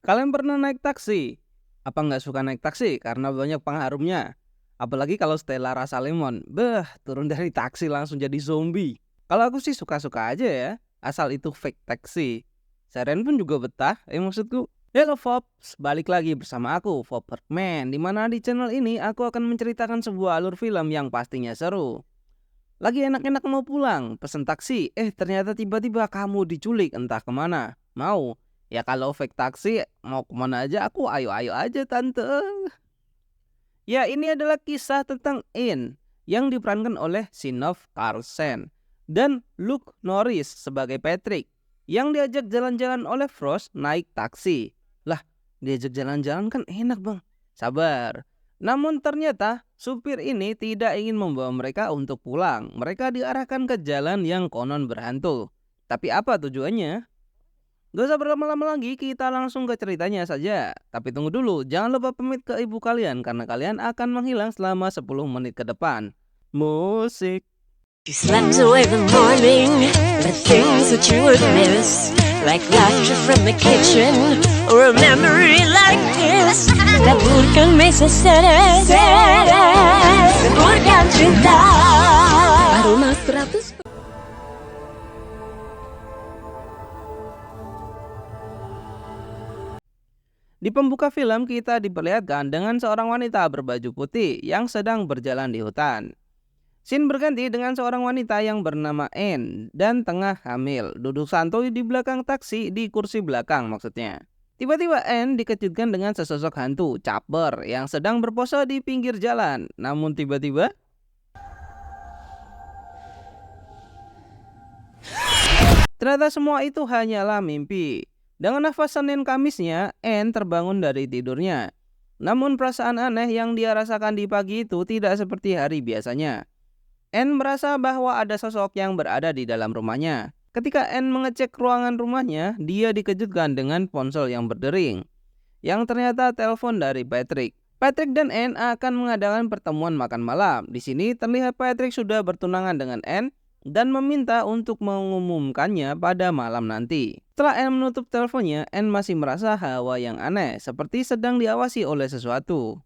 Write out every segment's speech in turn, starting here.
Kalian pernah naik taksi? Apa nggak suka naik taksi karena banyak pengharumnya? Apalagi kalau Stella rasa lemon. Beh, turun dari taksi langsung jadi zombie. Kalau aku sih suka-suka aja ya, asal itu fake taksi. Seren pun juga betah, maksudku. Hello Fops, balik lagi bersama aku, Fob Bergman, di mana di channel ini aku akan menceritakan sebuah alur film yang pastinya seru. Lagi enak-enak mau pulang, pesen taksi, ternyata tiba-tiba kamu diculik entah kemana. Mau? Ya kalau fake taksi mau kemana aja aku ayo-ayo aja tante. Ya ini adalah kisah tentang Anne yang diperankan oleh Sinof Carlsen dan Luke Norris sebagai Patrick yang diajak jalan-jalan oleh Frost naik taksi. Lah, diajak jalan-jalan kan enak bang. Sabar. Namun ternyata supir ini tidak ingin membawa mereka untuk pulang. Mereka diarahkan ke jalan yang konon berhantu. Tapi apa tujuannya? Gak usah berlama-lama lagi, kita langsung ke ceritanya saja. Tapi tunggu dulu, jangan lupa pamit ke ibu kalian karena kalian akan menghilang selama 10 menit ke depan. Musik. You slept away the morning, the things that you would miss, like laughter from the kitchen, or a memory like this. Laburkan mesa seres, laburkan cinta. Aroma 100. Di pembuka film kita diperlihatkan dengan seorang wanita berbaju putih yang sedang berjalan di hutan. Scene berganti dengan seorang wanita yang bernama Anne dan tengah hamil, duduk santuy di belakang taksi di kursi belakang maksudnya. Tiba-tiba Anne dikejutkan dengan sesosok hantu caper yang sedang berpose di pinggir jalan. Namun tiba-tiba ternyata semua itu hanyalah mimpi. Dengan nafas Senin Kamisnya, Anne terbangun dari tidurnya. Namun perasaan aneh yang dia rasakan di pagi itu tidak seperti hari biasanya. Anne merasa bahwa ada sosok yang berada di dalam rumahnya. Ketika Anne mengecek ruangan rumahnya, dia dikejutkan dengan ponsel yang berdering. Yang ternyata telepon dari Patrick. Patrick dan Anne akan mengadakan pertemuan makan malam. Di sini terlihat Patrick sudah bertunangan dengan Anne dan meminta untuk mengumumkannya pada malam nanti. Setelah Anne menutup teleponnya, Anne masih merasa hawa yang aneh, seperti sedang diawasi oleh sesuatu.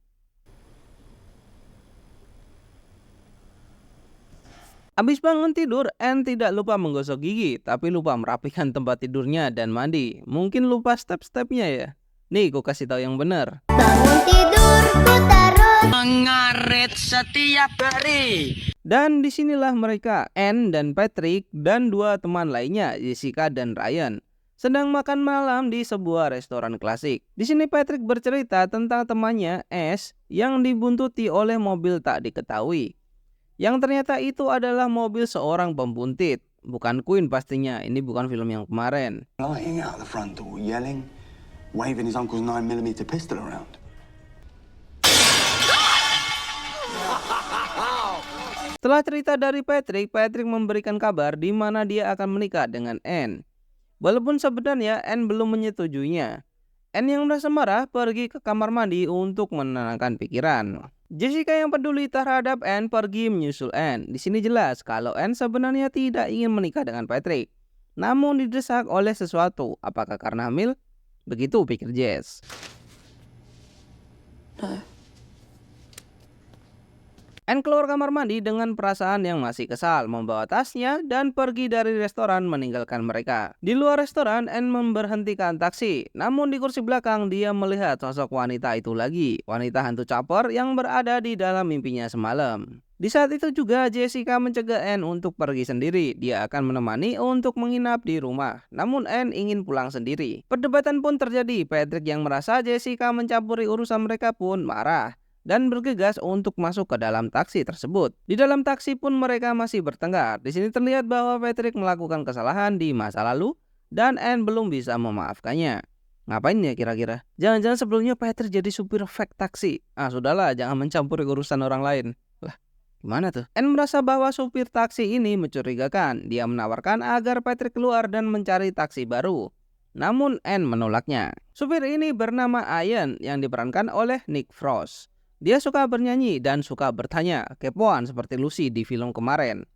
Habis bangun tidur, Anne tidak lupa menggosok gigi, tapi lupa merapikan tempat tidurnya dan mandi. Mungkin lupa step-stepnya ya. Nih, gue kasih tahu yang benar. Bangun tidur, ku taruh Mengaret setiap hari. Dan disinilah mereka, Anne dan Patrick dan dua teman lainnya, Jessica dan Ryan, sedang makan malam di sebuah restoran klasik. Di sini Patrick bercerita tentang temannya Ash yang dibuntuti oleh mobil tak diketahui. Yang ternyata itu adalah mobil seorang pembuntit. Bukan Queen pastinya, ini bukan film yang kemarin. Lighting out the front door, yelling, waving his uncle's 9mm pistol around. Setelah cerita dari Patrick, Patrick memberikan kabar di mana dia akan menikah dengan Anne. Walaupun sebenarnya Anne belum menyetujuinya. Anne yang merasa marah pergi ke kamar mandi untuk menenangkan pikiran. Jessica yang peduli terhadap Anne pergi menyusul Anne. Di sini jelas kalau Anne sebenarnya tidak ingin menikah dengan Patrick, namun didesak oleh sesuatu. Apakah karena hamil? Begitu pikir Jess. Anne keluar kamar mandi dengan perasaan yang masih kesal, membawa tasnya dan pergi dari restoran meninggalkan mereka. Di luar restoran, Anne memberhentikan taksi. Namun di kursi belakang dia melihat sosok wanita itu lagi. Wanita hantu caper yang berada di dalam mimpinya semalam. Di saat itu juga Jessica mencegah Anne untuk pergi sendiri. Dia akan menemani untuk menginap di rumah. Namun Anne ingin pulang sendiri. Perdebatan pun terjadi. Patrick yang merasa Jessica mencampuri urusan mereka pun marah dan bergegas untuk masuk ke dalam taksi tersebut. Di dalam taksi pun mereka masih bertengkar. Di sini terlihat bahwa Patrick melakukan kesalahan di masa lalu dan Anne belum bisa memaafkannya. Ngapain ya kira-kira? Jangan-jangan sebelumnya Patrick jadi supir fake taksi. Sudahlah, jangan mencampuri urusan orang lain. Lah, gimana tuh? Anne merasa bahwa supir taksi ini mencurigakan. Dia menawarkan agar Patrick keluar dan mencari taksi baru. Namun Anne menolaknya. Supir ini bernama Ian yang diperankan oleh Nick Frost. Dia suka bernyanyi dan suka bertanya, kepoan seperti Lucy di film kemarin.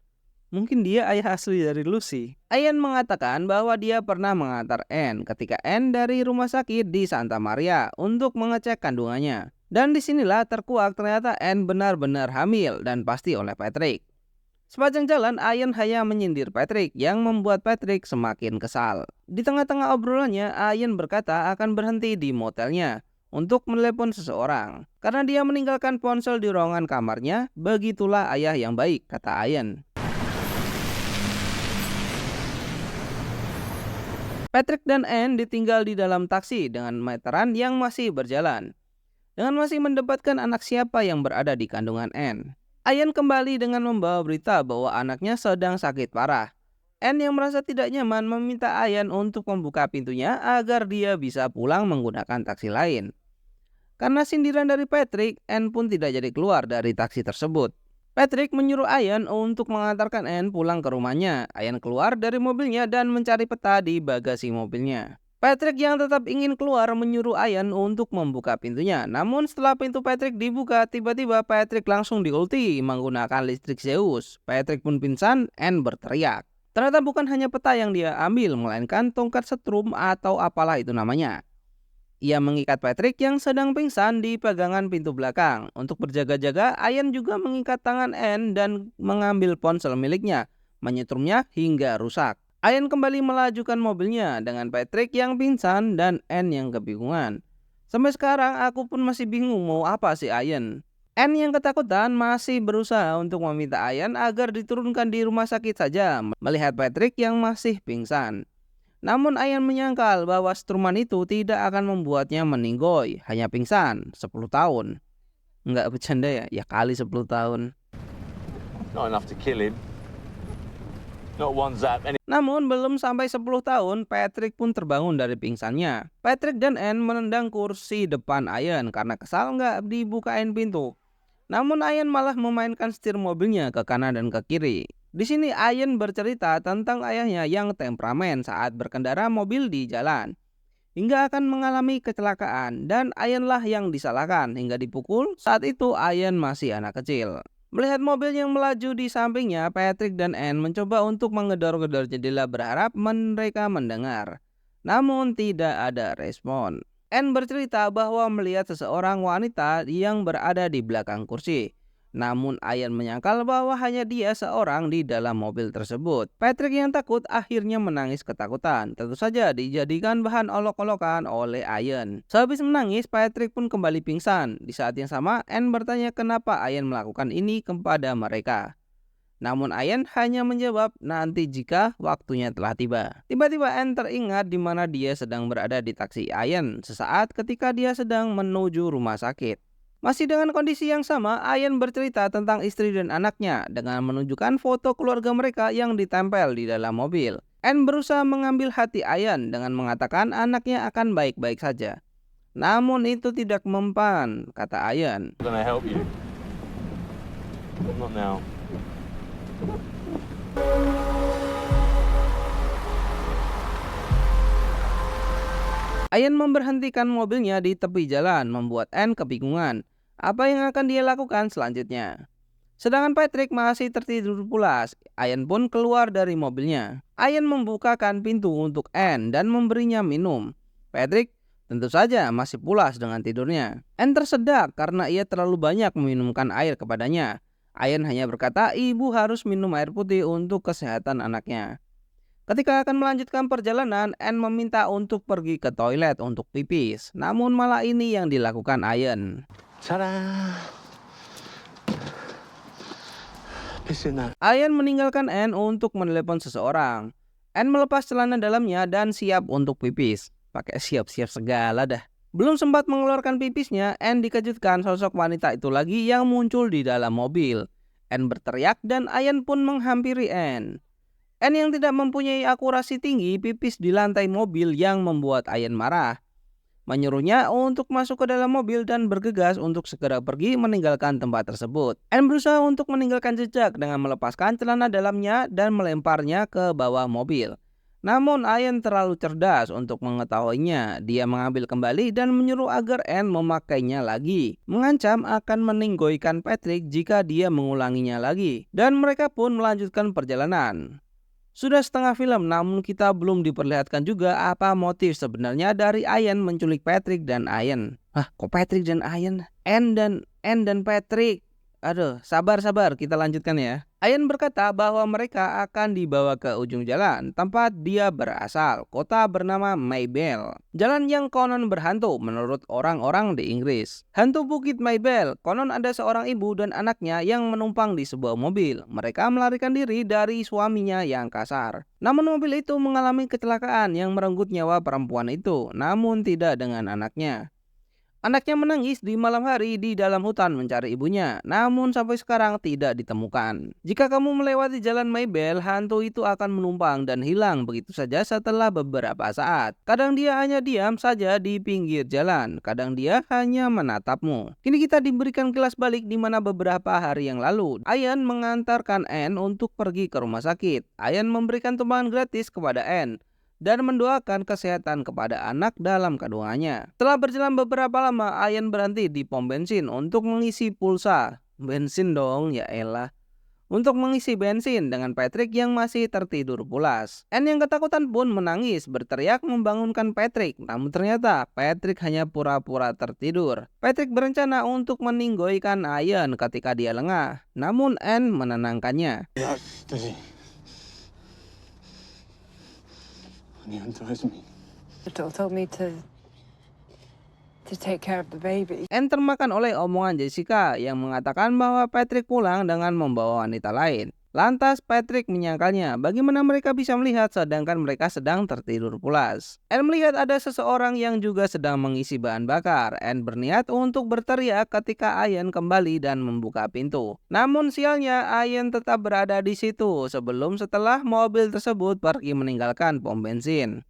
Mungkin dia ayah asli dari Lucy. Ian mengatakan bahwa dia pernah mengantar Anne ketika Anne dari rumah sakit di Santa Maria untuk mengecek kandungannya. Dan disinilah terkuak ternyata Anne benar-benar hamil dan pasti oleh Patrick. Sepanjang jalan, Ian hanya menyindir Patrick yang membuat Patrick semakin kesal. Di tengah-tengah obrolannya, Ian berkata akan berhenti di motelnya untuk menelepon seseorang. Karena dia meninggalkan ponsel di ruangan kamarnya, begitulah ayah yang baik, kata Ian. Patrick dan Anne ditinggal di dalam taksi dengan meteran yang masih berjalan. Dengan masih mendebatkan anak siapa yang berada di kandungan Anne. Ian kembali dengan membawa berita bahwa anaknya sedang sakit parah. Anne yang merasa tidak nyaman meminta Ian untuk membuka pintunya agar dia bisa pulang menggunakan taksi lain. Karena sindiran dari Patrick, Anne pun tidak jadi keluar dari taksi tersebut. Patrick menyuruh Ian untuk mengantarkan Anne pulang ke rumahnya. Ian keluar dari mobilnya dan mencari peta di bagasi mobilnya. Patrick yang tetap ingin keluar menyuruh Ian untuk membuka pintunya. Namun setelah pintu Patrick dibuka, tiba-tiba Patrick langsung diulti menggunakan listrik Zeus. Patrick pun pingsan, Anne berteriak. Ternyata bukan hanya peta yang dia ambil, melainkan tongkat setrum atau apalah itu namanya. Ia mengikat Patrick yang sedang pingsan di pegangan pintu belakang. Untuk berjaga-jaga, Ian juga mengikat tangan Anne dan mengambil ponsel miliknya, menyetrumnya hingga rusak. Ian kembali melajukan mobilnya dengan Patrick yang pingsan dan Anne yang kebingungan. Sampai sekarang aku pun masih bingung mau apa sih Ian. Anne yang ketakutan masih berusaha untuk meminta Ian agar diturunkan di rumah sakit saja melihat Patrick yang masih pingsan. Namun Ian menyangkal bahwa struman itu tidak akan membuatnya meninggoy, hanya pingsan 10 tahun. Enggak bercanda ya kali 10 tahun. Not enough to kill him. Not one zap. Namun belum sampai 10 tahun, Patrick pun terbangun dari pingsannya. Patrick dan Anne menendang kursi depan Ian karena kesal nggak dibukain pintu. Namun Ian malah memainkan setir mobilnya ke kanan dan ke kiri. Di sini Ian bercerita tentang ayahnya yang temperamen saat berkendara mobil di jalan. Hingga akan mengalami kecelakaan dan Ian lah yang disalahkan hingga dipukul. Saat itu Ian masih anak kecil. Melihat mobil yang melaju di sampingnya, Patrick dan Anne mencoba untuk menggedor-gedor jendela berharap mereka mendengar. Namun tidak ada respon. Anne bercerita bahwa melihat seseorang wanita yang berada di belakang kursi. Namun Ian menyangkal bahwa hanya dia seorang di dalam mobil tersebut. Patrick yang takut akhirnya menangis ketakutan. Tentu saja dijadikan bahan olok-olokan oleh Ian. Sehabis menangis, Patrick pun kembali pingsan. Di saat yang sama, Anne bertanya kenapa Ian melakukan ini kepada mereka. Namun Ian hanya menjawab nanti jika waktunya telah tiba. Tiba-tiba Anne teringat di mana dia sedang berada di taksi Ian sesaat ketika dia sedang menuju rumah sakit. Masih dengan kondisi yang sama, Ian bercerita tentang istri dan anaknya dengan menunjukkan foto keluarga mereka yang ditempel di dalam mobil. Anne berusaha mengambil hati Ian dengan mengatakan anaknya akan baik-baik saja. Namun itu tidak mempan, kata Ian. I'm gonna help you. Not now. Ian memberhentikan mobilnya di tepi jalan, membuat Anne kebingungan. Apa yang akan dia lakukan selanjutnya? Sedangkan Patrick masih tertidur pulas. Ian pun keluar dari mobilnya. Ian membukakan pintu untuk Anne dan memberinya minum. Patrick tentu saja masih pulas dengan tidurnya. Anne tersedak karena ia terlalu banyak meminumkan air kepadanya. Ian hanya berkata ibu harus minum air putih untuk kesehatan anaknya. Ketika akan melanjutkan perjalanan, Anne meminta untuk pergi ke toilet untuk pipis. Namun malah ini yang dilakukan Ian. Ta-da! Piss in that. Ian meninggalkan Anne untuk menelepon seseorang. Anne melepas celana dalamnya dan siap untuk pipis. Pakai siap-siap segala dah. Belum sempat mengeluarkan pipisnya, Anne dikejutkan sosok wanita itu lagi yang muncul di dalam mobil. Anne berteriak dan Ian pun menghampiri Anne. Anne yang tidak mempunyai akurasi tinggi pipis di lantai mobil yang membuat Ian marah. Menyuruhnya untuk masuk ke dalam mobil dan bergegas untuk segera pergi meninggalkan tempat tersebut. Anne berusaha untuk meninggalkan jejak dengan melepaskan celana dalamnya dan melemparnya ke bawah mobil. Namun Ian terlalu cerdas untuk mengetahuinya. Dia mengambil kembali dan menyuruh agar Anne memakainya lagi, mengancam akan meninggoikan Patrick jika dia mengulanginya lagi. Dan mereka pun melanjutkan perjalanan. Sudah setengah film, namun kita belum diperlihatkan juga apa motif sebenarnya dari Ian menculik Patrick dan Ian. Hah, kok Patrick dan Ian? Anne dan Patrick. Aduh, sabar, kita lanjutkan ya. Ian berkata bahwa mereka akan dibawa ke ujung jalan, tempat dia berasal, kota bernama Maybell. Jalan yang konon berhantu menurut orang-orang di Inggris. Hantu Bukit Maybell, konon ada seorang ibu dan anaknya yang menumpang di sebuah mobil. Mereka melarikan diri dari suaminya yang kasar. Namun mobil itu mengalami kecelakaan yang merenggut nyawa perempuan itu, namun tidak dengan anaknya. Anaknya menangis di malam hari di dalam hutan mencari ibunya, namun sampai sekarang tidak ditemukan. Jika kamu melewati jalan Maybell, hantu itu akan menumpang dan hilang begitu saja setelah beberapa saat. Kadang dia hanya diam saja di pinggir jalan, kadang dia hanya menatapmu. Kini kita diberikan kilas balik di mana beberapa hari yang lalu, Ian mengantarkan Anne untuk pergi ke rumah sakit. Ian memberikan tumpangan gratis kepada Anne dan mendoakan kesehatan kepada anak dalam kandungannya. Setelah berjalan beberapa lama, Ian berhenti di pom bensin untuk mengisi pulsa. Bensin dong, ya elah. Untuk mengisi bensin dengan Patrick yang masih tertidur pulas. Anne yang ketakutan pun menangis, berteriak membangunkan Patrick. Namun ternyata Patrick hanya pura-pura tertidur. Patrick berencana untuk meninggoikan Ian ketika dia lengah. Namun Anne menenangkannya. Does he? And he unties me. The doctor told me to take care of the baby. Anne termakan oleh omongan Jessica yang mengatakan bahwa Patrick pulang dengan membawa wanita lain. Lantas Patrick menyangkalnya, bagaimana mereka bisa melihat sedangkan mereka sedang tertidur pulas. Anne melihat ada seseorang yang juga sedang mengisi bahan bakar. Anne berniat untuk berteriak ketika Ian kembali dan membuka pintu. Namun sialnya Ian tetap berada di situ setelah mobil tersebut pergi meninggalkan pom bensin.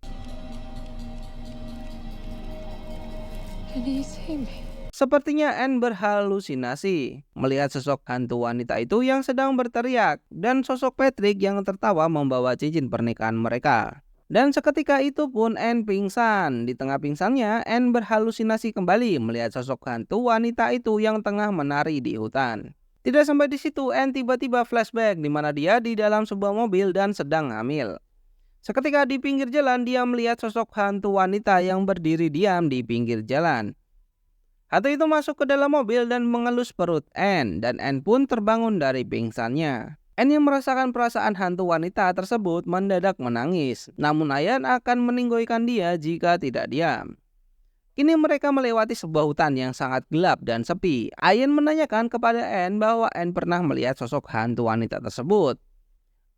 Can you see me? Sepertinya Anne berhalusinasi melihat sosok hantu wanita itu yang sedang berteriak dan sosok Patrick yang tertawa membawa cincin pernikahan mereka. Dan seketika itu pun Anne pingsan. Di tengah pingsannya, Anne berhalusinasi kembali melihat sosok hantu wanita itu yang tengah menari di hutan. Tidak sampai di situ, Anne tiba-tiba flashback di mana dia di dalam sebuah mobil dan sedang hamil. Seketika di pinggir jalan, dia melihat sosok hantu wanita yang berdiri diam di pinggir jalan. Hantu itu masuk ke dalam mobil dan mengelus perut Anne, dan Anne pun terbangun dari pingsannya. Anne yang merasakan perasaan hantu wanita tersebut mendadak menangis, namun Ian akan meninggoikan dia jika tidak diam. Kini mereka melewati sebuah hutan yang sangat gelap dan sepi. Ian menanyakan kepada Anne bahwa Anne pernah melihat sosok hantu wanita tersebut.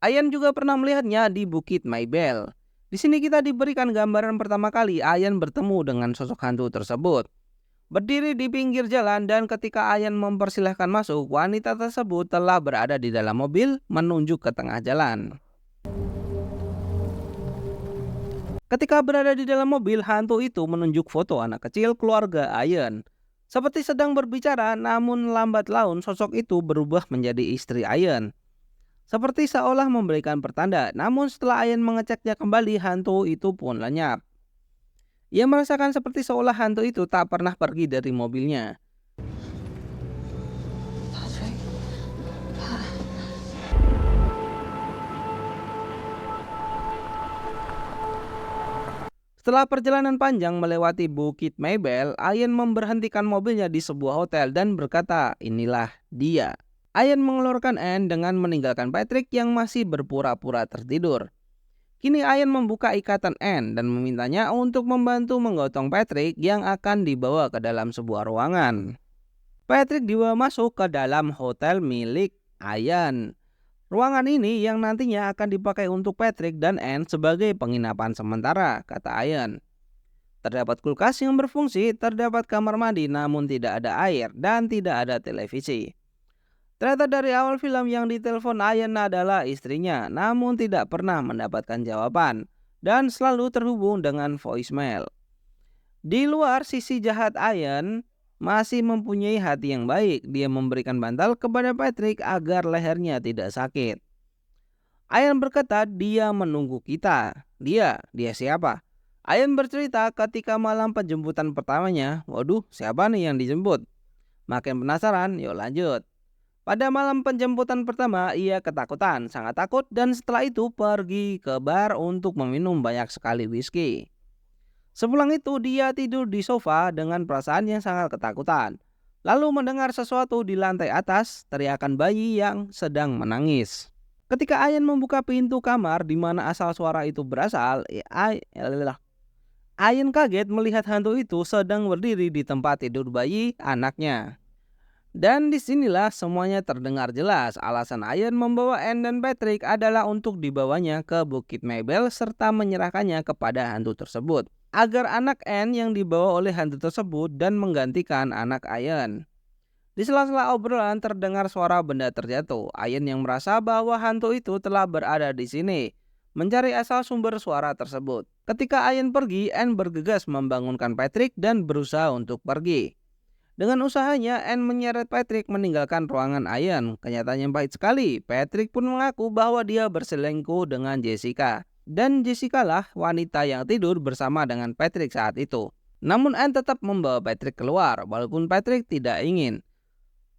Ian juga pernah melihatnya di Bukit Maybell. Di sini kita diberikan gambaran pertama kali Ian bertemu dengan sosok hantu tersebut. Berdiri di pinggir jalan dan ketika Ian mempersilahkan masuk, wanita tersebut telah berada di dalam mobil menunjuk ke tengah jalan. Ketika berada di dalam mobil, hantu itu menunjuk foto anak kecil keluarga Ian. Seperti sedang berbicara, namun lambat laun sosok itu berubah menjadi istri Ian. Seperti seolah memberikan pertanda, namun setelah Ian mengeceknya kembali, hantu itu pun lenyap. Ia merasakan seperti seolah hantu itu tak pernah pergi dari mobilnya. Patrick. Setelah perjalanan panjang melewati Bukit Maybell, Ian memberhentikan mobilnya di sebuah hotel dan berkata, inilah dia. Ian mengeluarkan Anne dengan meninggalkan Patrick yang masih berpura-pura tertidur. Kini Ian membuka ikatan Anne dan memintanya untuk membantu menggotong Patrick yang akan dibawa ke dalam sebuah ruangan. Patrick dibawa masuk ke dalam hotel milik Ian. Ruangan ini yang nantinya akan dipakai untuk Patrick dan Anne sebagai penginapan sementara, kata Ian. Terdapat kulkas yang berfungsi, terdapat kamar mandi namun tidak ada air dan tidak ada televisi. Ternyata dari awal film yang ditelepon Ian adalah istrinya, namun tidak pernah mendapatkan jawaban dan selalu terhubung dengan voicemail. Di luar, sisi jahat Ian masih mempunyai hati yang baik. Dia memberikan bantal kepada Patrick agar lehernya tidak sakit. Ian berkata dia menunggu kita. Dia siapa? Ayan bercerita ketika malam penjemputan pertamanya, waduh siapa nih yang dijemput? Makin penasaran, yuk lanjut. Pada malam penjemputan pertama, ia ketakutan, sangat takut dan setelah itu pergi ke bar untuk meminum banyak sekali whisky. Sepulang itu dia tidur di sofa dengan perasaan yang sangat ketakutan. Lalu mendengar sesuatu di lantai atas, teriakan bayi yang sedang menangis. Ketika Ayan membuka pintu kamar di mana asal suara itu berasal, Ayan kaget melihat hantu itu sedang berdiri di tempat tidur bayi anaknya. Dan disinilah semuanya terdengar jelas. Alasan Ayan membawa Anne dan Patrick adalah untuk dibawanya ke Bukit Mabel serta menyerahkannya kepada hantu tersebut, agar anak Anne yang dibawa oleh hantu tersebut dan menggantikan anak Ayan. Di sela-sela obrolan terdengar suara benda terjatuh. Ayan yang merasa bahwa hantu itu telah berada di sini, mencari asal sumber suara tersebut. Ketika Ayan pergi, Anne bergegas membangunkan Patrick dan berusaha untuk pergi. Dengan usahanya, Anne menyeret Patrick meninggalkan ruangan Ayan. Kenyataannya pahit sekali. Patrick pun mengaku bahwa dia berselingkuh dengan Jessica. Dan Jessica lah wanita yang tidur bersama dengan Patrick saat itu. Namun Anne tetap membawa Patrick keluar, walaupun Patrick tidak ingin.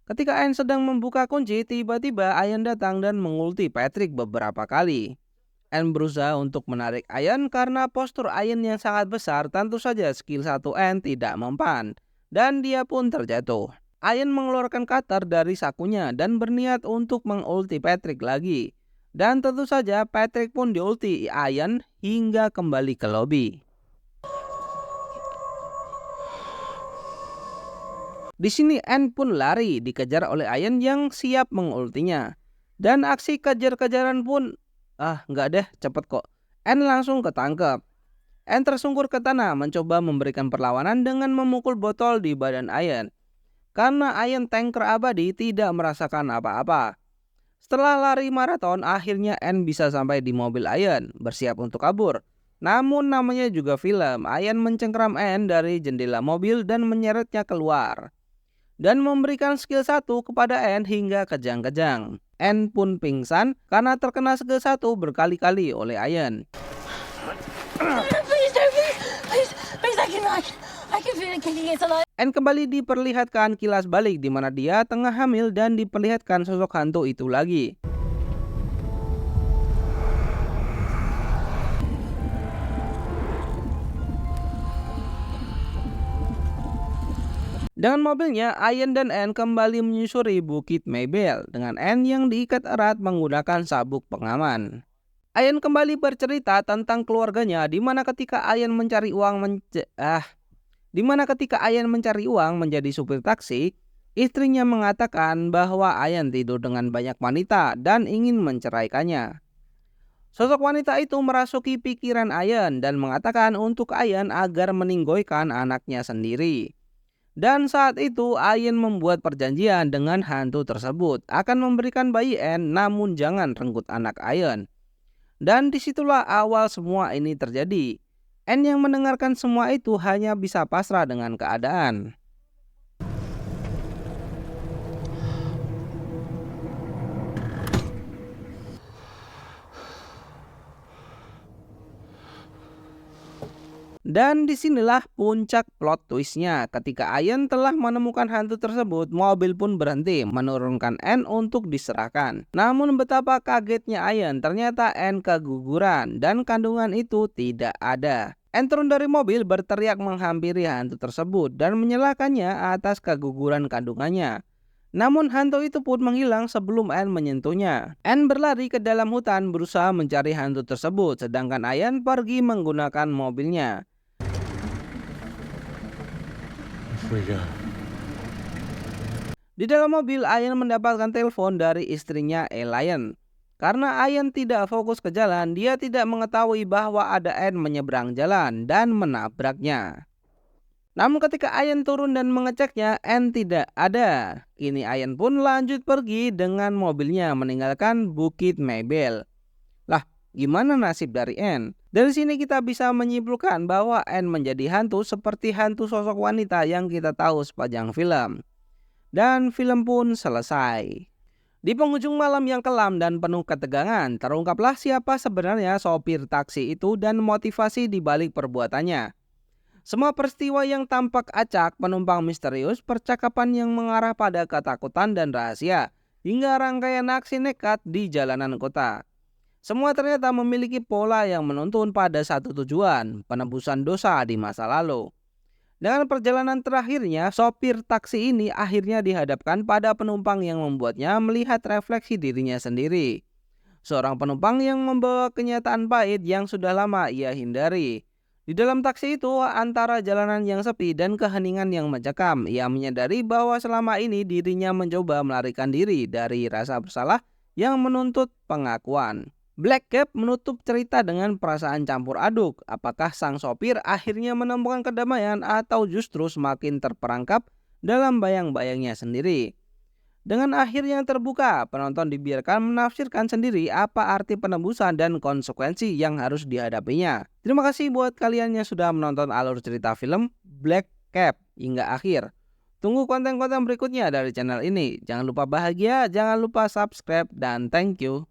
Ketika Anne sedang membuka kunci, tiba-tiba Ayan datang dan mengulti Patrick beberapa kali. Anne berusaha untuk menarik Ayan karena postur Ayan yang sangat besar, tentu saja skill 1 Anne tidak mempan. Dan dia pun terjatuh. Ayan mengeluarkan cutter dari sakunya dan berniat untuk mengulti Patrick lagi. Dan tentu saja Patrick pun diulti Ayan hingga kembali ke lobi. Di sini Anne pun lari dikejar oleh Ayan yang siap mengultinya. Dan aksi kejar-kejaran pun nggak deh, cepet kok. Anne langsung ketangkep. Anne tersungkur ke tanah mencoba memberikan perlawanan dengan memukul botol di badan Ayan. Karena Ayan tanker abadi tidak merasakan apa-apa. Setelah lari maraton, akhirnya Anne bisa sampai di mobil Ayan, bersiap untuk kabur. Namun namanya juga film, Ayan mencengkram Anne dari jendela mobil dan menyeretnya keluar. Dan memberikan skill 1 kepada Anne hingga kejang-kejang. Anne pun pingsan karena terkena skill 1 berkali-kali oleh Ayan. Anne kembali diperlihatkan kilas balik di mana dia tengah hamil dan diperlihatkan sosok hantu itu lagi. Dengan mobilnya, Ayan dan Anne kembali menyusuri Bukit Mabel dengan Anne yang diikat erat menggunakan sabuk pengaman. Ayan kembali bercerita tentang keluarganya di mana ketika Ayan mencari uang menjadi supir taksi, istrinya mengatakan bahwa Ayan tidur dengan banyak wanita dan ingin menceraikannya. Sosok wanita itu merasuki pikiran Ayan dan mengatakan untuk Ayan agar meninggoykan anaknya sendiri. Dan saat itu Ayan membuat perjanjian dengan hantu tersebut akan memberikan bayi Anne namun jangan renggut anak Ayan. Dan disitulah awal semua ini terjadi. Anne yang mendengarkan semua itu hanya bisa pasrah dengan keadaan. Dan disinilah puncak plot twistnya. Ketika Ayan telah menemukan hantu tersebut, mobil pun berhenti menurunkan Anne untuk diserahkan. Namun betapa kagetnya Ayan, ternyata Anne keguguran dan kandungan itu tidak ada. Anne turun dari mobil berteriak menghampiri hantu tersebut dan menyalahkannya atas keguguran kandungannya. Namun hantu itu pun menghilang sebelum Anne menyentuhnya. Anne berlari ke dalam hutan berusaha mencari hantu tersebut, sedangkan Ayan pergi menggunakan mobilnya. Di dalam mobil, Ayan mendapatkan telepon dari istrinya Elaine. Karena Ayan tidak fokus ke jalan, dia tidak mengetahui bahwa ada Anne menyeberang jalan dan menabraknya. Namun ketika Ayan turun dan mengeceknya, Anne tidak ada. Kini Ayan pun lanjut pergi dengan mobilnya meninggalkan Bukit Mabel. Lah, gimana nasib dari Anne? Dari sini kita bisa menyimpulkan bahwa Anne menjadi hantu seperti hantu sosok wanita yang kita tahu sepanjang film. Dan film pun selesai. Di penghujung malam yang kelam dan penuh ketegangan, terungkaplah siapa sebenarnya sopir taksi itu dan motivasi di balik perbuatannya. Semua peristiwa yang tampak acak, penumpang misterius, percakapan yang mengarah pada ketakutan dan rahasia, hingga rangkaian aksi nekat di jalanan kota. Semua ternyata memiliki pola yang menuntun pada satu tujuan, penebusan dosa di masa lalu. Dengan perjalanan terakhirnya, sopir taksi ini akhirnya dihadapkan pada penumpang yang membuatnya melihat refleksi dirinya sendiri. Seorang penumpang yang membawa kenyataan pahit yang sudah lama ia hindari. Di dalam taksi itu, antara jalanan yang sepi dan keheningan yang mencekam, ia menyadari bahwa selama ini dirinya mencoba melarikan diri dari rasa bersalah yang menuntut pengakuan. Black Cab menutup cerita dengan perasaan campur aduk. Apakah sang sopir akhirnya menemukan kedamaian atau justru semakin terperangkap dalam bayang-bayangnya sendiri? Dengan akhir yang terbuka, penonton dibiarkan menafsirkan sendiri apa arti penebusan dan konsekuensi yang harus dihadapinya. Terima kasih buat kalian yang sudah menonton alur cerita film Black Cab hingga akhir. Tunggu konten-konten berikutnya dari channel ini. Jangan lupa bahagia, jangan lupa subscribe, dan thank you.